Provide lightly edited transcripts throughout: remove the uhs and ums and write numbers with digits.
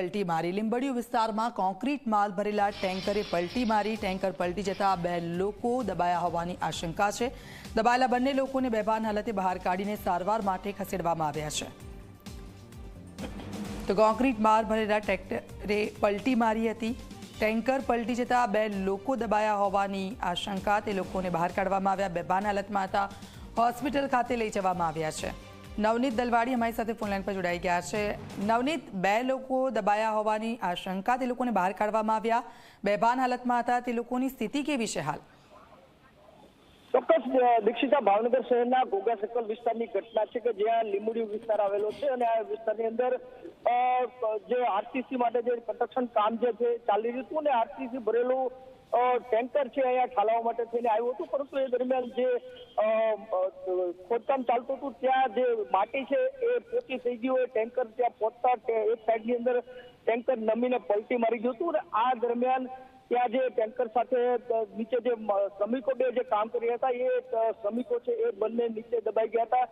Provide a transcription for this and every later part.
પલટી મારી। લીંબડીયું વિસ્તારમાં કોન્ક્રીટ માલ ભરેલા ટેન્કરે પલટી મારી। ટેન્કર પલટી જતા 2 લોકો દબાયા હોવાની આશંકા છે। દબાયેલા બંને લોકોને બેભાન હાલતે બહાર કાઢીને સારવાર માટે ખસેડવામાં આવ્યા છે। તો કોન્ક્રીટ માલ ભરેલા ટ્રેક્ટરે પલટી મારી હતી। ટેન્કર પલટી જતા 2 લોકો દબાયા હોવાની આશંકા। તે લોકોને બહાર કાઢવામાં આવ્યા। બેભાન હાલતમાં હતા। હોસ્પિટલ ખાતે લઈ જવામાં આવ્યા છે। નવનીત દલવાડી અમારી સાથે ફોનલાઈન પર જોડાઈ ગયા છે। નવનીત, 2 લોકો દબાયા હોવાની આશંકા। તે લોકોને બહાર કાઢવામાં આવ્યા। બેભાન હાલતમાં હતા। તે લોકોની સ્થિતિ કેવી છે હાલ? ચોક્કસ દીક્ષિતા, ભાવનગર શહેરના ઘોઘા સર્કલ વિસ્તારની ઘટના છે કે જ્યાં લીંબડીયું વિસ્તાર આવેલો છે અને આ વિસ્તારની અંદર જે આરસીસી માટે જે કન્સ્ટ્રક્શન કામ જે છે ચાલી રહ્યું હતું અને આરસીસી ભરેલું ટેન્કર છે અહીંયા ઠાલવવા માટે થઈને આવ્યું હતું, પરંતુ એ દરમિયાન જે ખોદકામ ચાલતું હતું ત્યાં જે માટી છે એ પોચી થઈ ગયું હોય। ટેન્કર ત્યાં પહોંચતા એક સાઈડની અંદર ટેન્કર નમીને પલટી મારી ગયું હતું અને આ દરમિયાન ત્યાં જે ટેન્કર સાથે નીચે જે શ્રમિકો 2 જે કામ કરી રહ્યા હતા એ શ્રમિકો છે એ બંને નીચે દબાઈ ગયા હતા।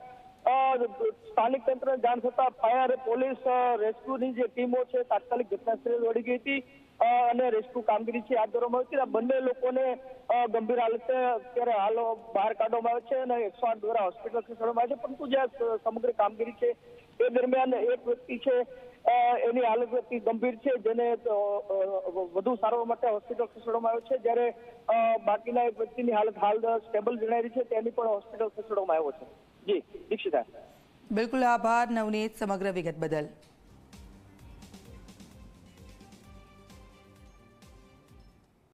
સ્થાનિક તંત્રને જાણ થતા ફાયર, પોલીસ, રેસ્ક્યુની જે ટીમો છે તાત્કાલિક ઘટનાસ્થળે દોડી ગઈ હતી અને રેસ્ક્યુ કામગીરી છે હાથ ધરવામાં આવી હતી। આ બંને લોકોને ગંભીર હાલતે અત્યારે હાલ બહાર કાઢવામાં આવે છે અને 108 દ્વારા હોસ્પિટલ ખસેડવામાં આવે છે, પરંતુ જે સમગ્ર કામગીરી છે એ દરમિયાન એક વ્યક્તિ છે એની હાલત અતિ ગંભીર છે, જેને વધુ સારવાર માટે હોસ્પિટલ ખસેડવામાં આવ્યો છે, જ્યારે બાકીના એક વ્યક્તિની હાલત હાલ સ્ટેબલ જણાઈ રહી છે, તેની પણ હોસ્પિટલ ખસેડવામાં આવ્યો છે। જી દીક્ષિતા। બિલકુલ, આભાર નવનીત સમગ્ર વિગત બદલ।